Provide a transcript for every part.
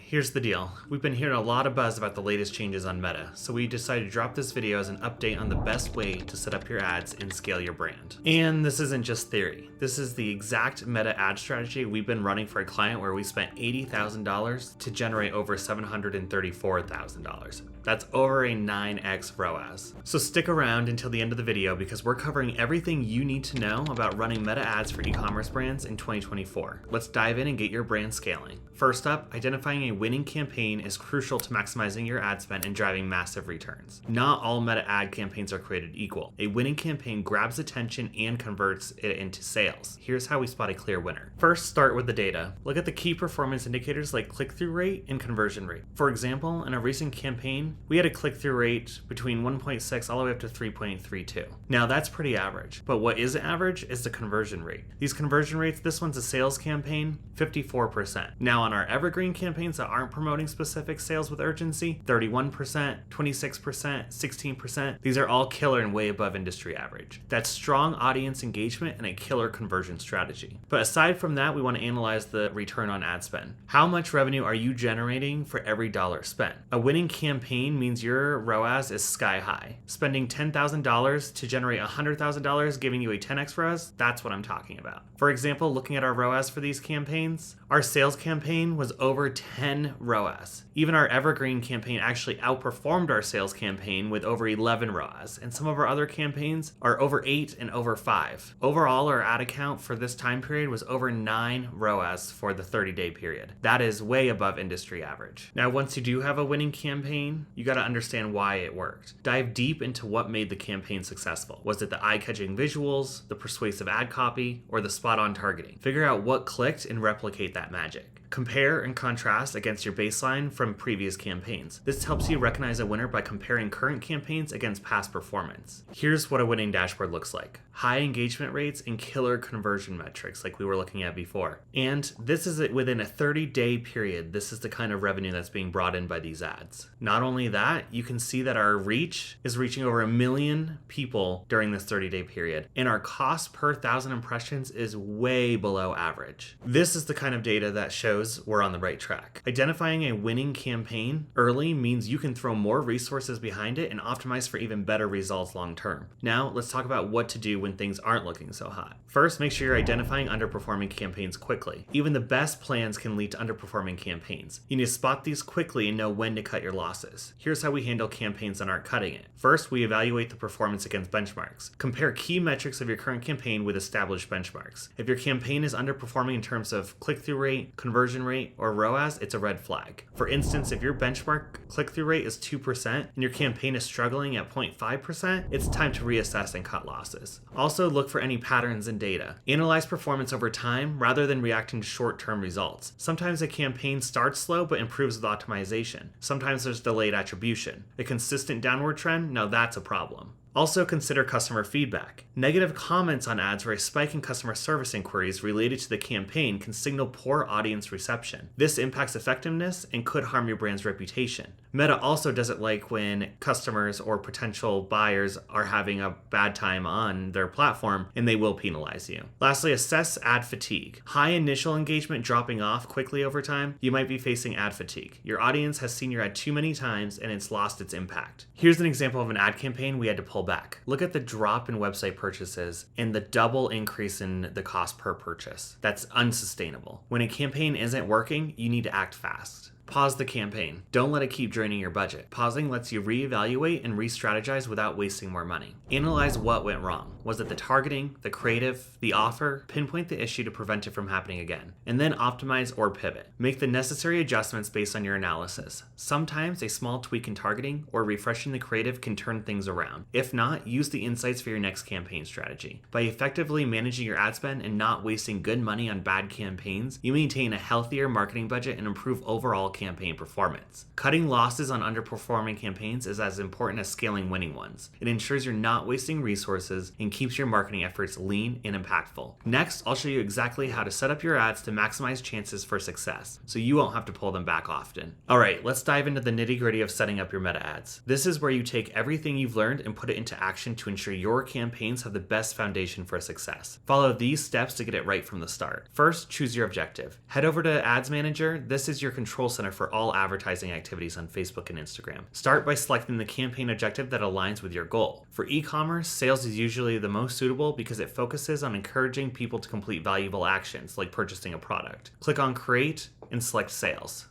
here's the deal. We've been hearing a lot of buzz about the latest changes on Meta, so we decided to drop this video as an update on the best way to set up your ads and scale your brand. And this isn't just theory. This is the exact Meta ad strategy we've been running for a client where we spent $80,000 to generate over $734,000. That's over a 9x ROAS. So stick around until the end of the video because we're covering everything you need to know about running Meta ads for e-commerce brands in 2024. Let's dive in and get your brand scaling. First up, identifying a winning campaign is crucial to maximizing your ad spend and driving massive returns. Not all Meta ad campaigns are created equal. A winning campaign grabs attention and converts it into sales. Here's how we spot a clear winner. First, start with the data. Look at the key performance indicators like click-through rate and conversion rate. For example, in a recent campaign, we had a click-through rate between 1.6 all the way up to 3.32. Now that's pretty average, but what is average is the conversion rate. These conversion rates, this one's a sales campaign, 54%. Now on our evergreen campaigns that aren't promoting specific sales with urgency, 31%, 26%, 16%. These are all killer and way above industry average. That's strong audience engagement and a killer conversion strategy. But aside from that, we want to analyze the return on ad spend. How much revenue are you generating for every dollar spent? A winning campaign means your ROAS is sky high. Spending $10,000 to generate $100,000, giving you a 10x ROAS, that's what I'm talking about. For example, looking at our ROAS for these campaigns, our sales campaign was over 10 ROAS. Even our evergreen campaign actually outperformed our sales campaign with over 11 ROAS, and some of our other campaigns are over 8 and over 5. Overall, our ad account for this time period was over 9 ROAS for the 30-day period. That is way above industry average. Now, once you do have a winning campaign, you got to understand why it worked. Dive deep into what made the campaign successful. Was it the eye-catching visuals, the persuasive ad copy, or the spot-on targeting? Figure out what clicked and replicate that magic. Compare and contrast against your baseline from previous campaigns. This helps you recognize a winner by comparing current campaigns against past performance. Here's what a winning dashboard looks like. High engagement rates and killer conversion metrics like we were looking at before. And this is within a 30-day period. This is the kind of revenue that's being brought in by these ads. Not only that, you can see that our reach is reaching over 1 million people during this 30-day period. And our cost per 1,000 impressions is way below average. This is the kind of data that shows we're on the right track. Identifying a winning campaign early means you can throw more resources behind it and optimize for even better results long term. Now, let's talk about what to do when things aren't looking so hot. First, make sure you're identifying underperforming campaigns quickly. Even the best plans can lead to underperforming campaigns. You need to spot these quickly and know when to cut your losses. Here's how we handle campaigns that aren't cutting it. First, we evaluate the performance against benchmarks. Compare key metrics of your current campaign with established benchmarks. If your campaign is underperforming in terms of click-through rate, conversion rate, or ROAS, it's a red flag. For instance, if your benchmark click-through rate is 2% and your campaign is struggling at 0.5%, it's time to reassess and cut losses. Also, look for any patterns in data. Analyze performance over time rather than reacting to short-term results. Sometimes a campaign starts slow but improves with optimization. Sometimes there's delayed attribution. A consistent downward trend, now that's a problem. Also consider customer feedback. Negative comments on ads or a spike in customer service inquiries related to the campaign can signal poor audience reception. This impacts effectiveness and could harm your brand's reputation. Meta also doesn't like when customers or potential buyers are having a bad time on their platform, and they will penalize you. Lastly, assess ad fatigue. High initial engagement dropping off quickly over time, you might be facing ad fatigue. Your audience has seen your ad too many times and it's lost its impact. Here's an example of an ad campaign we had to pull back. Look at the drop in website purchases and the double increase in the cost per purchase. That's unsustainable. When a campaign isn't working, you need to act fast. Pause the campaign. Don't let it keep draining your budget. Pausing lets you reevaluate and re-strategize without wasting more money. Analyze what went wrong. Was it the targeting, the creative, the offer? Pinpoint the issue to prevent it from happening again. And then optimize or pivot. Make the necessary adjustments based on your analysis. Sometimes a small tweak in targeting or refreshing the creative can turn things around. If not, use the insights for your next campaign strategy. By effectively managing your ad spend and not wasting good money on bad campaigns, you maintain a healthier marketing budget and improve overall campaign performance. Cutting losses on underperforming campaigns is as important as scaling winning ones. It ensures you're not wasting resources and keeps your marketing efforts lean and impactful. Next, I'll show you exactly how to set up your ads to maximize chances for success, so you won't have to pull them back often. All right, let's dive into the nitty-gritty of setting up your meta ads. This is where you take everything you've learned and put it into action to ensure your campaigns have the best foundation for success. Follow these steps to get it right from the start. First, choose your objective. Head over to Ads Manager. This is your control center center for all advertising activities on Facebook and Instagram. Start by selecting the campaign objective that aligns with your goal. For e-commerce, sales is usually the most suitable because it focuses on encouraging people to complete valuable actions like purchasing a product. Click on Create and select Sales.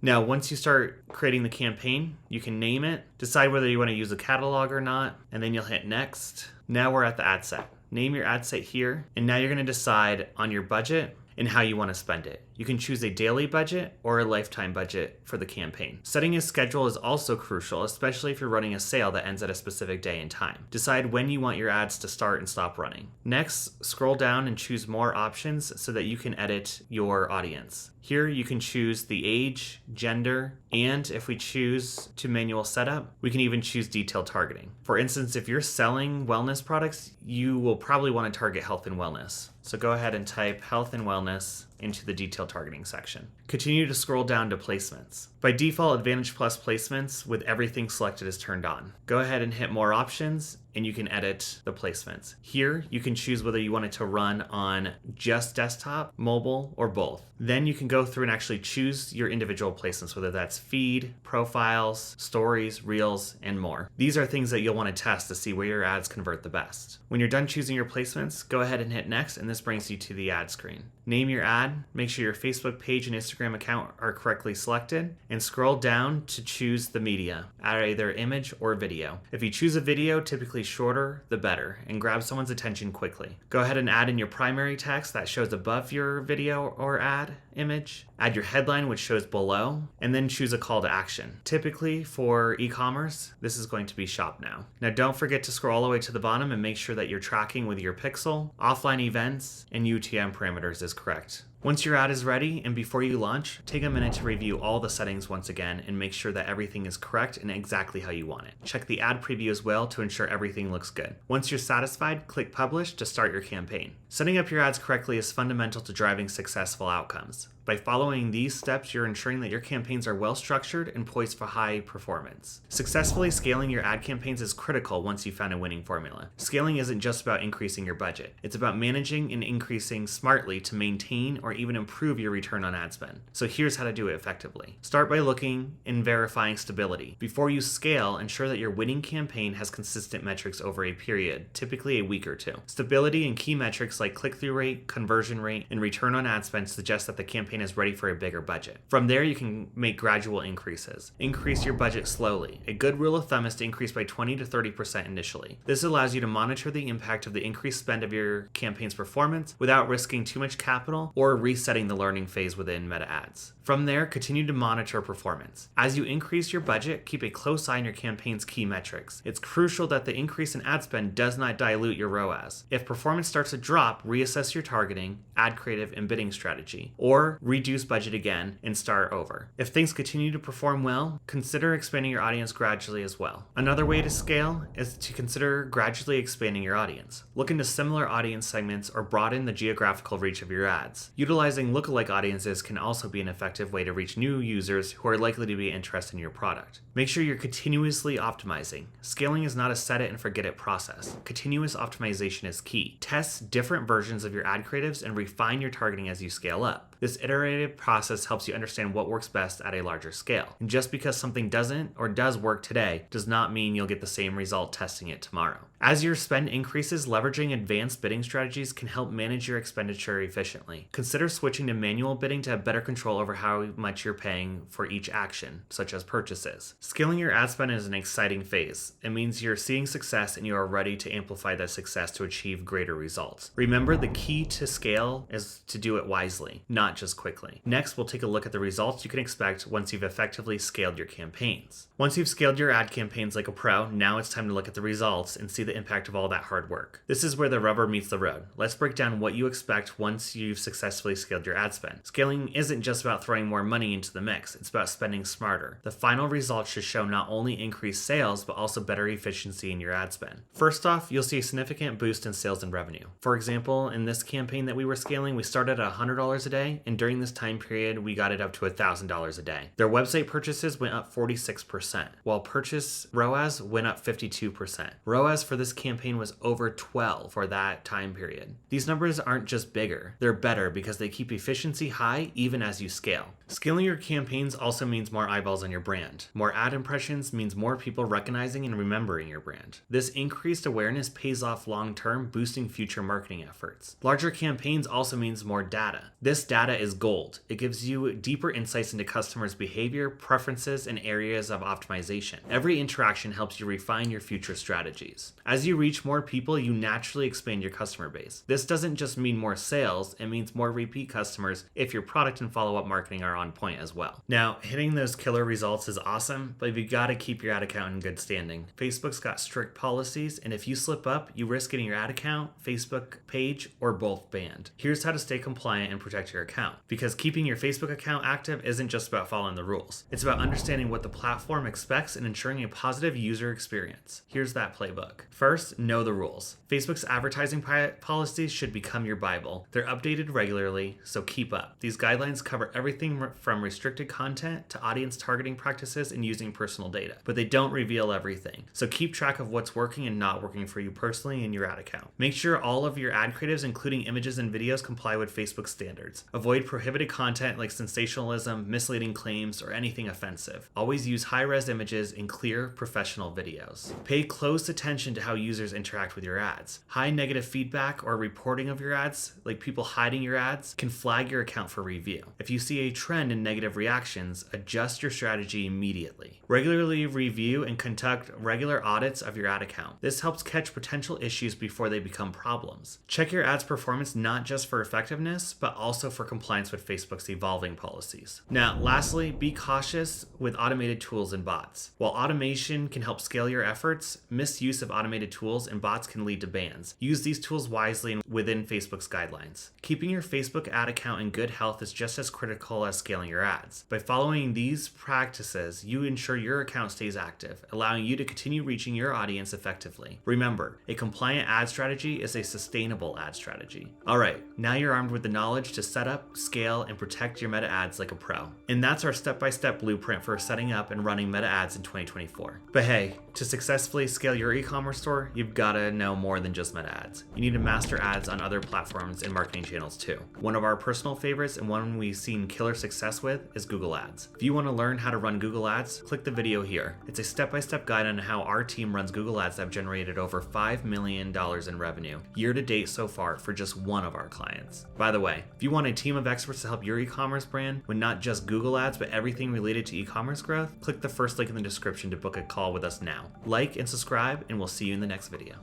Now, once you start creating the campaign, you can name it, decide whether you want to use a catalog or not, and then you'll hit Next. Now we're at the ad set. Name your ad set here, and now you're going to decide on your budget and how you want to spend it. You can choose a daily budget or a lifetime budget for the campaign. Setting a schedule is also crucial, especially if you're running a sale that ends at a specific day and time. Decide when you want your ads to start and stop running. Next, scroll down and choose more options so that you can edit your audience. Here you can choose the age, gender, and if we choose to manual setup, we can even choose detailed targeting. For instance, if you're selling wellness products, you will probably want to target health and wellness. So go ahead and type health and wellness into the detailed targeting section. Continue to scroll down to placements. By default, Advantage Plus placements with everything selected is turned on. Go ahead and hit more options and you can edit the placements. Here, you can choose whether you want it to run on just desktop, mobile, or both. Then you can go through and actually choose your individual placements, whether that's feed, profiles, stories, reels, and more. These are things that you'll want to test to see where your ads convert the best. When you're done choosing your placements, go ahead and hit Next, and this brings you to the ad screen. Name your ad, make sure your Facebook page and Instagram account are correctly selected, and scroll down to choose the media, either image or video. If you choose a video, typically shorter, the better, and grab someone's attention quickly. Go ahead and add in your primary text that shows above your video or ad image. Add your headline, which shows below, and then choose a call to action. Typically for e-commerce, this is going to be shop now. Now don't forget to scroll all the way to the bottom and make sure that you're tracking with your pixel, offline events, and UTM parameters is correct. Once your ad is ready and before you launch, take a minute to review all the settings once again and make sure that everything is correct and exactly how you want it. Check the ad preview as well to ensure everything looks good. Once you're satisfied, click Publish to start your campaign. Setting up your ads correctly is fundamental to driving successful outcomes. By following these steps, you're ensuring that your campaigns are well structured and poised for high performance. Successfully scaling your ad campaigns is critical once you've found a winning formula. Scaling isn't just about increasing your budget. It's about managing and increasing smartly to maintain or even improve your return on ad spend. So here's how to do it effectively. Start by looking and verifying stability. Before you scale, ensure that your winning campaign has consistent metrics over a period, typically a week or two. Stability and key metrics like click-through rate, conversion rate, and return on ad spend suggest that the campaign is ready for a bigger budget. From there, you can make gradual increases. Increase your budget slowly. A good rule of thumb is to increase by 20 to 30% initially. This allows you to monitor the impact of the increased spend of your campaign's performance without risking too much capital or resetting the learning phase within Meta Ads. From there, continue to monitor performance. As you increase your budget, keep a close eye on your campaign's key metrics. It's crucial that the increase in ad spend does not dilute your ROAS. If performance starts to drop, reassess your targeting, ad creative, and bidding strategy, or reduce budget again and start over. If things continue to perform well, consider expanding your audience gradually as well. Another way to scale is to consider gradually expanding your audience. Look into similar audience segments or broaden the geographical reach of your ads. Utilizing lookalike audiences can also be an effective way to reach new users who are likely to be interested in your product. Make sure you're continuously optimizing. Scaling is not a set it and forget it process. Continuous optimization is key. Test different versions of your ad creatives and refine your targeting as you scale up. This iterative process helps you understand what works best at a larger scale. And just because something doesn't or does work today does not mean you'll get the same result testing it tomorrow. As your spend increases, leveraging advanced bidding strategies can help manage your expenditure efficiently. Consider switching to manual bidding to have better control over how much you're paying for each action, such as purchases. Scaling your ad spend is an exciting phase. It means you're seeing success and you are ready to amplify that success to achieve greater results. Remember, the key to scale is to do it wisely, not just quickly. Next, we'll take a look at the results you can expect once you've effectively scaled your campaigns. Once you've scaled your ad campaigns like a pro, now it's time to look at the results and see the impact of all that hard work. This is where the rubber meets the road. Let's break down what you expect once you've successfully scaled your ad spend. Scaling isn't just about throwing more money into the mix, it's about spending smarter. The final results should show not only increased sales, but also better efficiency in your ad spend. First off, you'll see a significant boost in sales and revenue. For example, in this campaign that we were scaling, we started at $100 a day day, and during this time period, we got it up to $1,000 a day. Their website purchases went up 46%, while purchase ROAS went up 52%. ROAS for this campaign was over 12 for that time period. These numbers aren't just bigger, they're better because they keep efficiency high even as you scale. Scaling your campaigns also means more eyeballs on your brand. More ad impressions means more people recognizing and remembering your brand. This increased awareness pays off long-term, boosting future marketing efforts. Larger campaigns also means more data. This data is gold. It gives you deeper insights into customers' behavior, preferences, and areas of optimization. Every interaction helps you refine your future strategies. As you reach more people, you naturally expand your customer base. This doesn't just mean more sales, it means more repeat customers if your product and follow-up marketing are on point as well. Now, hitting those killer results is awesome, but you've got to keep your ad account in good standing. Facebook's got strict policies, and if you slip up, you risk getting your ad account, Facebook page, or both banned. Here's how to stay compliant and protect your account. Because keeping your Facebook account active isn't just about following the rules. It's about understanding what the platform expects and ensuring a positive user experience. Here's that playbook. First, know the rules. Facebook's advertising policies should become your Bible. They're updated regularly, so keep up. These guidelines cover everything from restricted content to audience targeting practices and using personal data, but they don't reveal everything. So keep track of what's working and not working for you personally in your ad account. Make sure all of your ad creatives, including images and videos, comply with Facebook standards. Avoid prohibited content like sensationalism, misleading claims, or anything offensive. Always use high-res images and clear, professional videos. Pay close attention to how users interact with your ads. High negative feedback or reporting of your ads, like people hiding your ads, can flag your account for review. If you see a trend in negative reactions, adjust your strategy immediately. Regularly review and conduct regular audits of your ad account. This helps catch potential issues before they become problems. Check your ads performance not just for effectiveness, but also for compliance with Facebook's evolving policies. Now, lastly, be cautious with automated tools and bots. While automation can help scale your efforts, misuse of automated tools and bots can lead to bans. Use these tools wisely and within Facebook's guidelines. Keeping your Facebook ad account in good health is just as critical as scaling your ads. By following these practices, you ensure your account stays active, allowing you to continue reaching your audience effectively. Remember, a compliant ad strategy is a sustainable ad strategy. Alright, now you're armed with the knowledge to set up, scale, and protect your meta ads like a pro. And that's our step-by-step blueprint for setting up and running meta ads in 2024. But hey, to successfully scale your e-commerce store, you've got to know more than just meta ads. You need to master ads on other platforms and marketing channels too. One of our personal favorites and one we've seen killer success with is Google Ads. If you want to learn how to run Google Ads, click the video here. It's a step-by-step guide on how our team runs Google Ads that have generated over $5 million in revenue year to date so far for just one of our clients. By the way, if you want a team of experts to help your e-commerce brand with not just Google Ads but everything related to e-commerce growth, click the first link in the description to book a call with us now. Like and subscribe, and we'll see you in the next video.